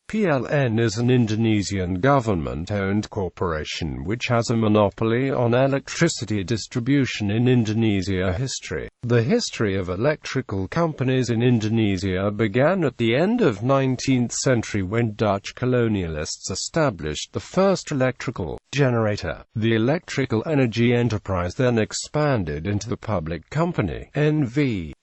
PLN is an Indonesian government-owned corporation which has a monopoly on electricity distribution in Indonesia. History. The history of electrical companies in Indonesia began at the end of 19th century when Dutch colonialists established the first electrical generator. The electrical energy enterprise then expanded into the public company, NIGM,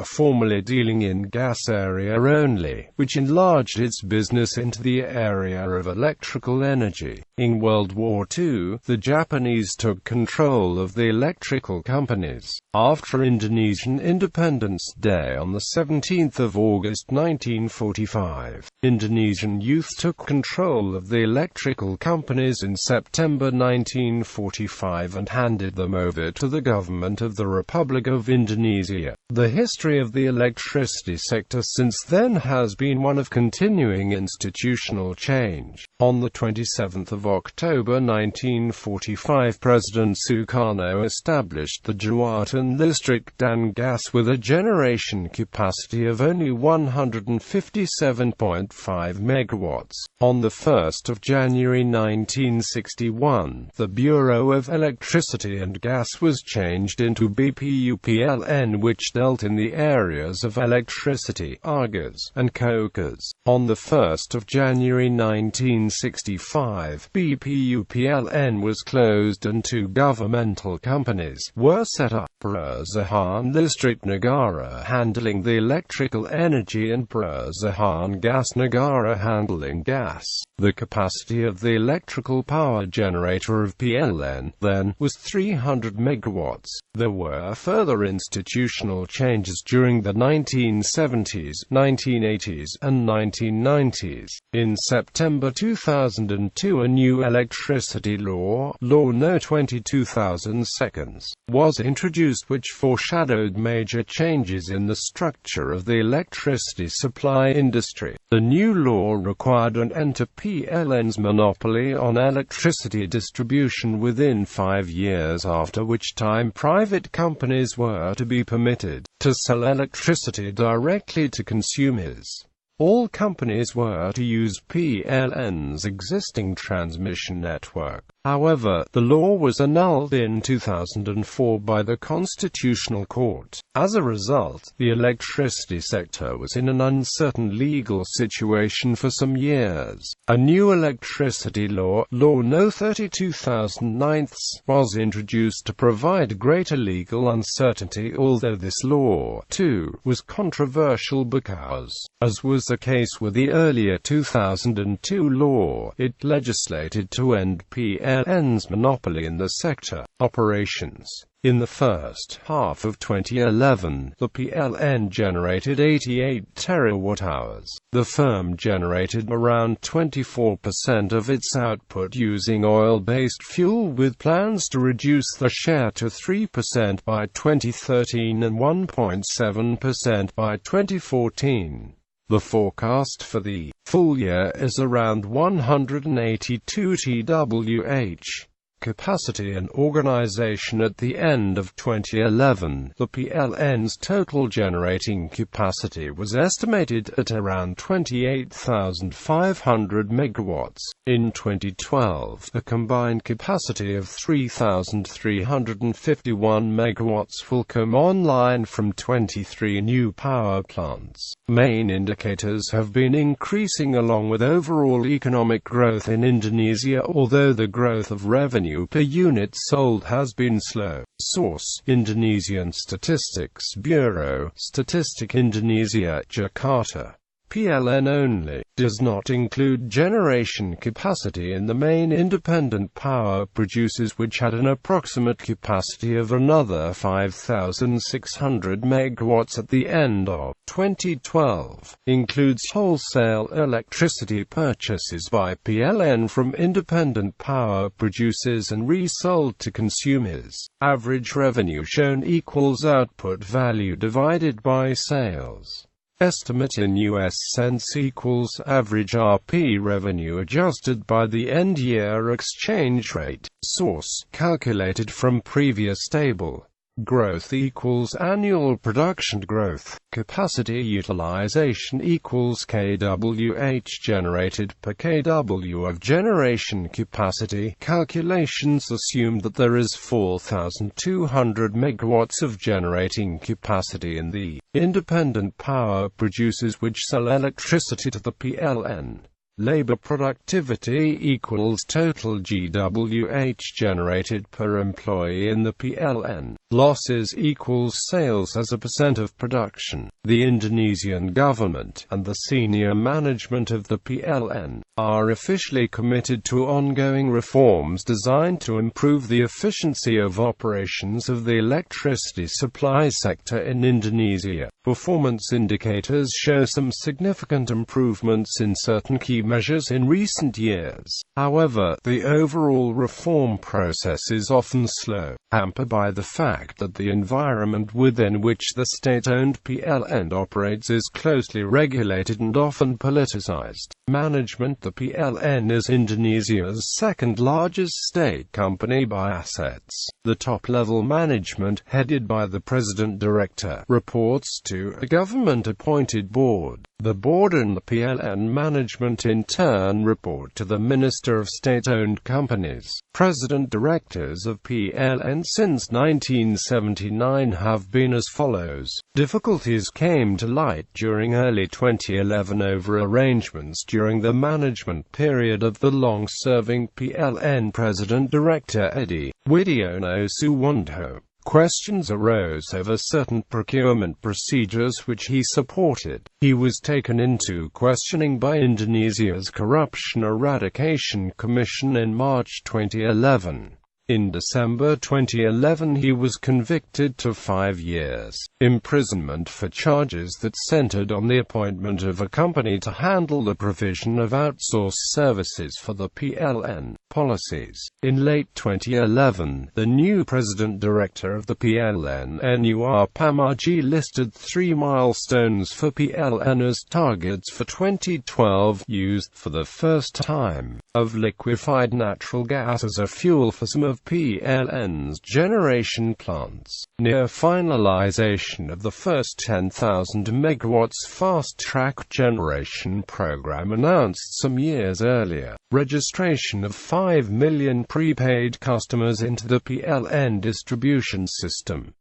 formerly dealing in gas area only, which enlarged its business into the area of electrical energy. In World War II, the Japanese took control of the electrical companies. After Indonesian Independence Day on the 17th of August 1945, Indonesian youth took control of the electrical companies in September 1945 and handed them over to the government of the Republic of Indonesia. The history of the electricity sector since then has been one of continuing institutional change. On the 27th of October 1945, President Sukarno established the Perusahaan Listrik Negara with a generation capacity of only 157.5 megawatts. On the 1st of January 1961, the Bureau of Electricity and Gas was changed into BPUPLN, which dealt in the areas of electricity, Argas, and Cokas. On the 1st of January 1965, BPUPLN was closed and two governmental companies were set up, Perusahaan Listrik Negara handling the electrical energy and Perusahaan Gas Negara handling gas. The capacity of the electrical power generator of PLN, then, was 300 megawatts. There were further institutional changes during the 1970s, 1980s, and 1990s. In September 2002, a new electricity law, Law No. 22/2002, was introduced which foreshadowed major changes in the structure of the electricity supply industry. The new law required an end to PLN's monopoly on electricity distribution within 5 years, after which time private companies were to be permitted to sell electricity directly to consumers. All companies were to use PLN's existing transmission network. However, the law was annulled in 2004 by the Constitutional Court. As a result, the electricity sector was in an uncertain legal situation for some years. A new electricity law, Law No. 32/2009, was introduced to provide greater legal uncertainty, although this law, too, was controversial because, as was the case with the earlier 2002 law, it legislated to end PLN's monopoly in the sector operations. In the first half of 2011, the PLN generated 88 terawatt-hours. The firm generated around 24% of its output using oil-based fuel, with plans to reduce the share to 3% by 2013 and 1.7% by 2014. The forecast for the full year is around 182 TWh. Capacity and organization. At the end of 2011, the PLN's total generating capacity was estimated at around 28,500 megawatts. In 2012, a combined capacity of 3,351 megawatts will come online from 23 new power plants. Main indicators have been increasing along with overall economic growth in Indonesia, although the growth of revenue per unit sold has been slow. Source: Indonesian Statistics Bureau, Statistik Indonesia, Jakarta. PLN only does not include generation capacity in the main independent power producers, which had an approximate capacity of another 5,600 megawatts at the end of 2012. Includes wholesale electricity purchases by PLN from independent power producers and resold to consumers. Average revenue shown equals output value divided by sales. Estimate in US cents equals average RP revenue adjusted by the end-year exchange rate. Source: calculated from previous table. Growth equals annual production growth. Capacity utilization equals kWh generated per kW of generation capacity. Calculations assume that there is 4,200 megawatts of generating capacity in the independent power producers which sell electricity to the PLN. Labor productivity equals total GWH generated per employee in the PLN. Losses equals sales as a percent of production. The Indonesian government and the senior management of the PLN are officially committed to ongoing reforms designed to improve the efficiency of operations of the electricity supply sector in Indonesia. Performance indicators show some significant improvements in certain key measures in recent years. However, the overall reform process is often slow, hampered by the fact that the environment within which the state-owned PLN operates is closely regulated and often politicized. Management. The PLN is Indonesia's second-largest state company by assets. The top-level management, headed by the president-director, reports to a government-appointed board. The board and the PLN management in turn report to the Minister of State-Owned Companies. President-directors of PLN since 1979 have been as follows. Difficulties came to light during early 2011 over arrangements during the management period of the long-serving PLN President-Director Edi Widiono Suwondo. Questions arose over certain procurement procedures which he supported. He was taken into questioning by Indonesia's Corruption Eradication Commission in March 2011. In December 2011 he was convicted to 5 years imprisonment for charges that centered on the appointment of a company to handle the provision of outsourced services for the PLN policies. In late 2011, the new president-director of the PLN, Nur Pamaji, listed 3 milestones for PLN as targets for 2012: used for the first time of liquefied natural gas as a fuel for some of PLN's generation plants. Near finalization of the first 10,000 megawatts fast-track generation program announced some years earlier. Registration of 5 million prepaid customers into the PLN distribution system.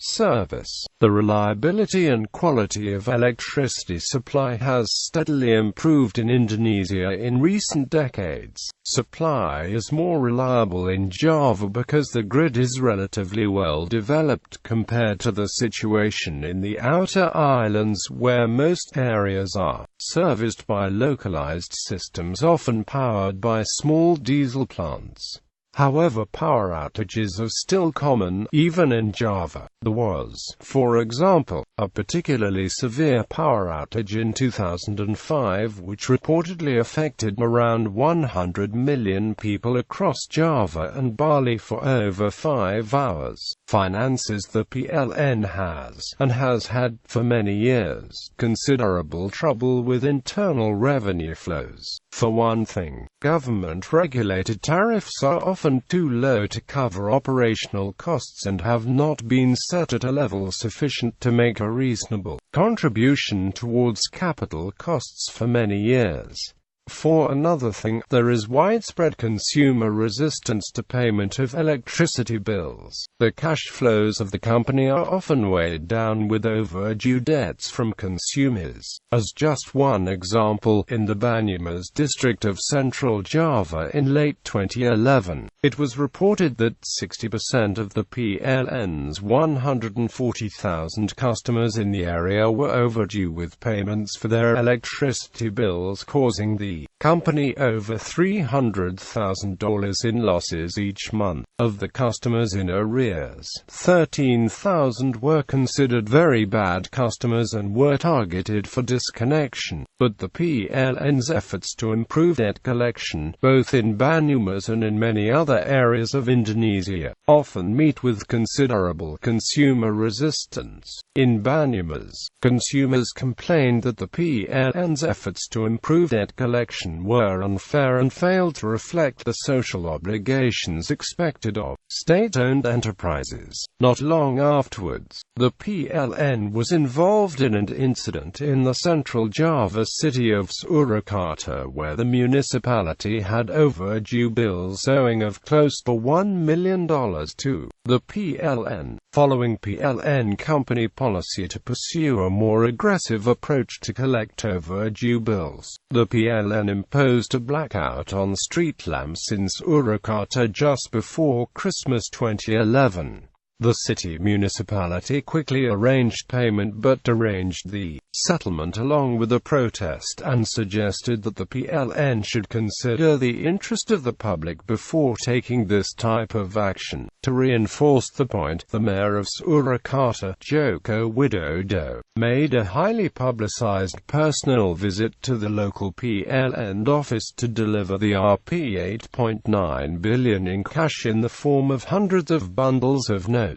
Service. The reliability and quality of electricity supply has steadily improved in Indonesia in recent decades. Supply is more reliable in Java because the grid is relatively well developed compared to the situation in the outer islands where most areas are serviced by localized systems often powered by small diesel plants. However, power outages are still common, even in Java. There was, for example, a particularly severe power outage in 2005 which reportedly affected around 100 million people across Java and Bali for over 5 hours. Finances. The PLN has, and has had, for many years, considerable trouble with internal revenue flows. For one thing, government-regulated tariffs are often too low to cover operational costs and have not been set at a level sufficient to make a reasonable contribution towards capital costs for many years. For another thing, there is widespread consumer resistance to payment of electricity bills. The cash flows of the company are often weighed down with overdue debts from consumers. As just one example, in the Banyumas district of Central Java in late 2011, it was reported that 60% of the PLN's 140,000 customers in the area were overdue with payments for their electricity bills, causing the company over $300,000 in losses each month. Of the customers in arrears, 13,000 were considered very bad customers and were targeted for disconnection. But the PLN's efforts to improve debt collection, both in Banyumas and in many other areas of Indonesia, often meet with considerable consumer resistance. In Banyumas, consumers complained that the PLN's efforts to improve debt collection were unfair and failed to reflect the social obligations expected of state-owned enterprises. Not long afterwards, the PLN was involved in an incident in the central Java city of Surakarta where the municipality had overdue bills owing of close to $1 million to the PLN. Following PLN company policy to pursue a more aggressive approach to collect overdue bills, the PLN imposed a blackout on street lamps in Surakarta just before Christmas 2011. The city municipality quickly arranged payment but deranged the settlement along with a protest and suggested that the PLN should consider the interest of the public before taking this type of action. To reinforce the point, the mayor of Surakarta, Joko Widodo, made a highly publicized personal visit to the local PLN office to deliver the Rp 8.9 billion in cash in the form of hundreds of bundles of notes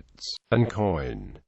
and coin.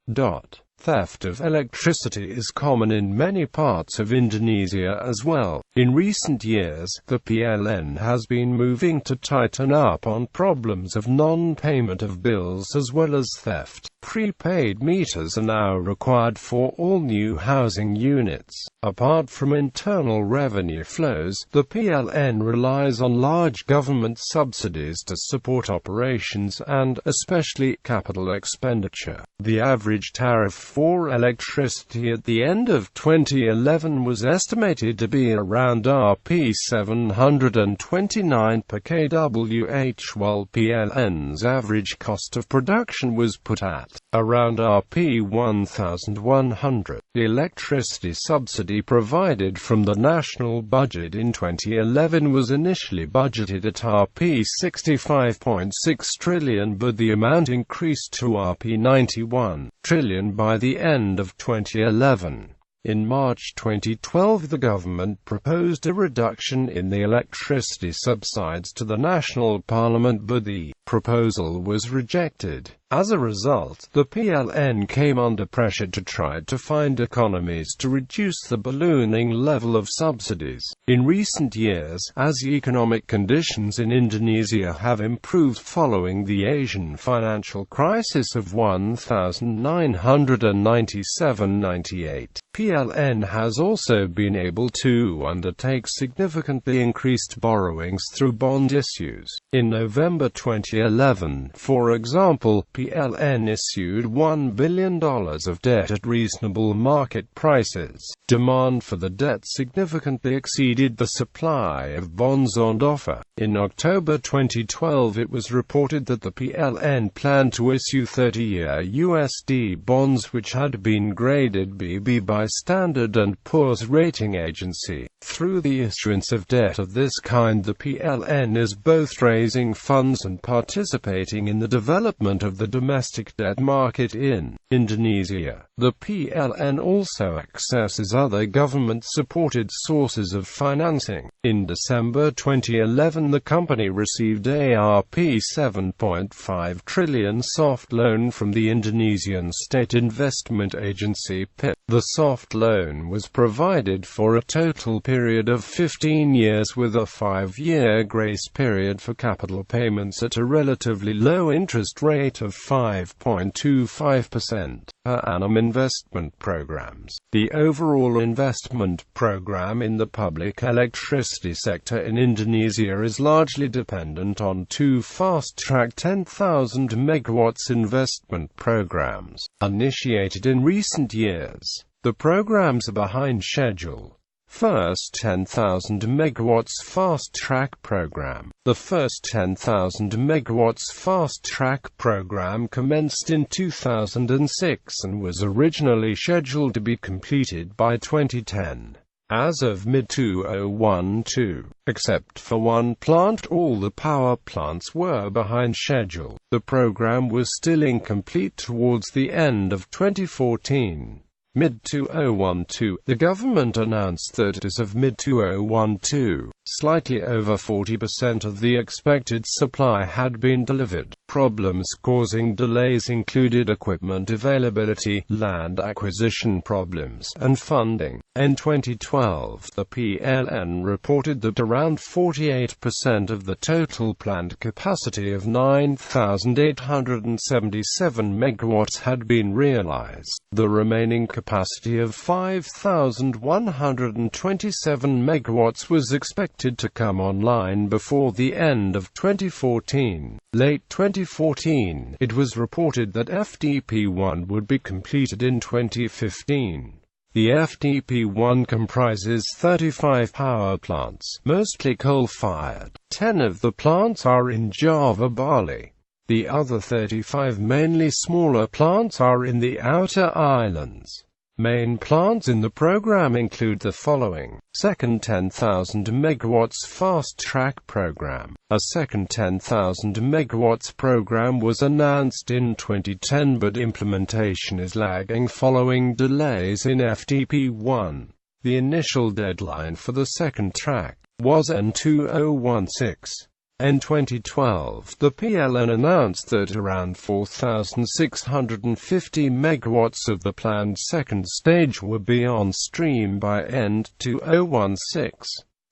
Theft of electricity is common in many parts of Indonesia as well. In recent years, the PLN has been moving to tighten up on problems of non-payment of bills as well as theft. Prepaid meters are now required for all new housing units. Apart from internal revenue flows, the PLN relies on large government subsidies to support operations and, especially, capital expenditure. The average tariff for electricity at the end of 2011 was estimated to be around Rp 729 per kWh, while PLN's average cost of production was put at around Rp 1,100. The electricity subsidy provided from the national budget in 2011 was initially budgeted at Rp 65.6 trillion, but the amount increased to Rp 91 trillion by the end of 2011. In March 2012, the government proposed a reduction in the electricity subsidies to the national parliament, but the proposal was rejected. As a result, the PLN came under pressure to try to find economies to reduce the ballooning level of subsidies. In recent years, as economic conditions in Indonesia have improved following the Asian financial crisis of 1997–98, PLN has also been able to undertake significantly increased borrowings through bond issues. In November 2011, for example, PLN issued $1 billion of debt at reasonable market prices. Demand for the debt significantly exceeded the supply of bonds on offer. In October 2012, it was reported that the PLN planned to issue 30-year USD bonds which had been graded BB by Standard & Poor's rating agency. Through the issuance of debt of this kind, the PLN is both raising funds and participating in the development of the domestic debt market in Indonesia. The PLN also accesses other government-supported sources of financing. In December 2011, the company received a Rp 7.5 trillion soft loan from the Indonesian State Investment Agency (PIP). The soft loan was provided for a total period of 15 years with a 5-year grace period for capital payments at a relatively low interest rate of 5.25% per annum. Investment programs. The overall investment program in the public electricity sector in Indonesia is largely dependent on two fast-track 10,000 megawatts investment programs, initiated in recent years. The programs are behind schedule. First 10,000 megawatts fast-track program. The first 10,000 megawatts fast-track program commenced in 2006 and was originally scheduled to be completed by 2010. As of mid-2012, except for one plant, all the power plants were behind schedule. The program was still incomplete towards the end of 2014. Mid-2012, the government announced that as of mid-2012, Slightly over 40% of the expected supply had been delivered. Problems causing delays included equipment availability, land acquisition problems, and funding. In 2012, the PLN reported that around 48% of the total planned capacity of 9,877 megawatts had been realized. The remaining capacity of 5,127 megawatts was expected to come online before the end of 2014. Late 2014, it was reported that FDP-1 would be completed in 2015. The FDP-1 comprises 35 power plants, mostly coal-fired. 10 of the plants are in Java, Bali. The other 35, mainly smaller plants, are in the outer islands. Main plants in the program include the following: second 10,000 megawatts fast-track program. A second 10,000 megawatts program was announced in 2010, but implementation is lagging following delays in FDP-1. The initial deadline for the second track was N2016. In 2012, the PLN announced that around 4,650 megawatts of the planned second stage would be on stream by end 2016.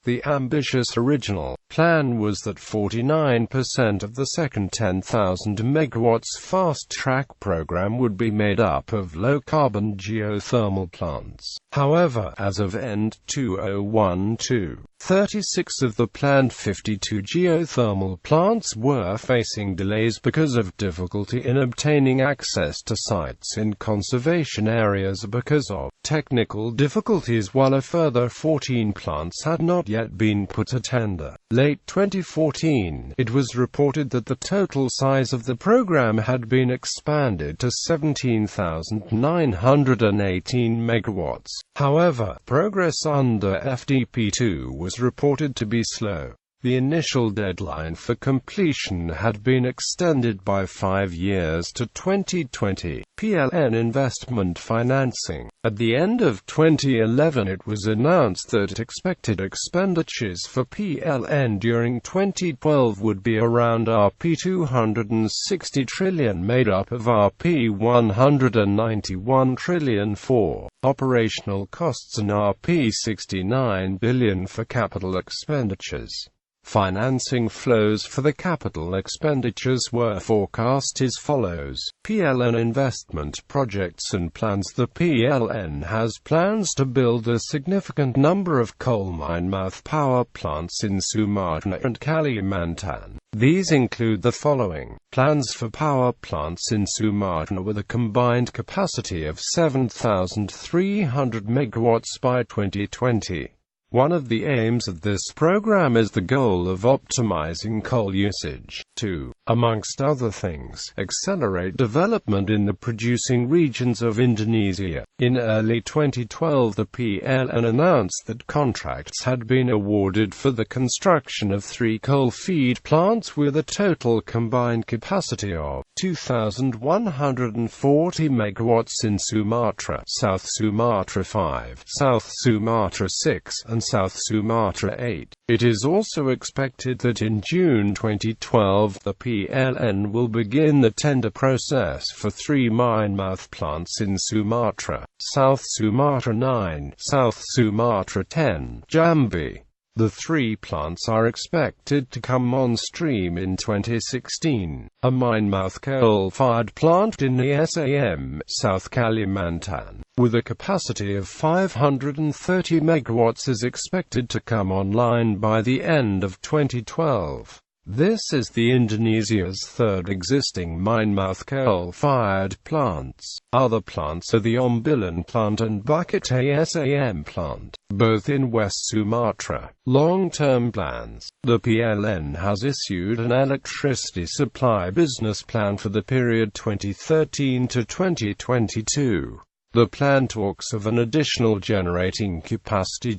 The ambitious original plan was that 49% of the second 10,000 megawatts fast-track program would be made up of low-carbon geothermal plants. However, as of end 2012, 36 of the planned 52 geothermal plants were facing delays because of difficulty in obtaining access to sites in conservation areas because of technical difficulties, while a further 14 plants had not yet been put to tender. Late 2014, it was reported that the total size of the program had been expanded to 17,918 megawatts. However, progress under FDP-2 was reported to be slow. The initial deadline for completion had been extended by 5 years to 2020. PLN investment financing. At the end of 2011, it was announced that expected expenditures for PLN during 2012 would be around Rp 260 trillion, made up of Rp 191 trillion for operational costs and Rp 69 billion for capital expenditures. Financing flows for the capital expenditures were forecast as follows. PLN investment projects and plans. The PLN has plans to build a significant number of coal mine mouth power plants in Sumatra and Kalimantan. These include the following: plans for power plants in Sumatra with a combined capacity of 7,300 megawatts by 2020. One of the aims of this program is the goal of optimizing coal usage. 2. Amongst other things, accelerate development in the producing regions of Indonesia. In early 2012, the PLN announced that contracts had been awarded for the construction of 3 coal feed plants with a total combined capacity of 2,140 megawatts in Sumatra, South Sumatra 5, South Sumatra 6, and South Sumatra 8. It is also expected that in June 2012, the PLN will begin the tender process for 3 mine mouth plants in Sumatra, South Sumatra 9, South Sumatra 10, Jambi. The 3 plants are expected to come on stream in 2016. A mine-mouth coal-fired plant in the SAM, South Kalimantan, with a capacity of 530 megawatts is expected to come online by the end of 2012. This is the Indonesia's 3rd existing mine-mouth coal-fired plants. Other plants are the Ombilan plant and Bukit SAM plant, both in West Sumatra. Long-term plans. The PLN has issued an electricity supply business plan for the period 2013 to 2022. The plan talks of an additional generating capacity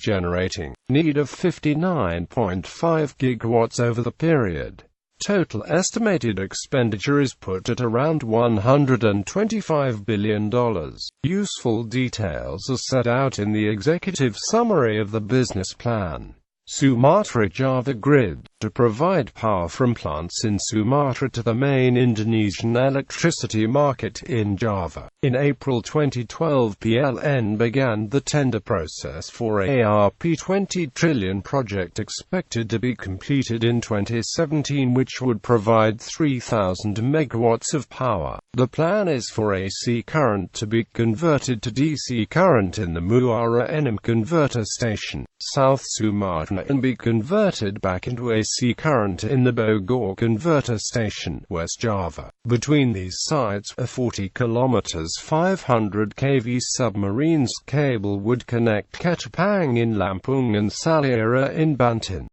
need of 59.5 gigawatts over the period. Total estimated expenditure is put at around $125 billion. Useful details are set out in the executive summary of the business plan. Sumatra-Java grid, to provide power from plants in Sumatra to the main Indonesian electricity market in Java. In April 2012, PLN began the tender process for a Rp 20 trillion project expected to be completed in 2017, which would provide 3,000 megawatts of power. The plan is for AC current to be converted to DC current in the Muara Enim converter station, South Sumatra, and be converted back into AC current in the Bogor converter station, West Java. Between these sites, a 40 km 500 kV submarine cable would connect Ketapang in Lampung and Salera in Banten.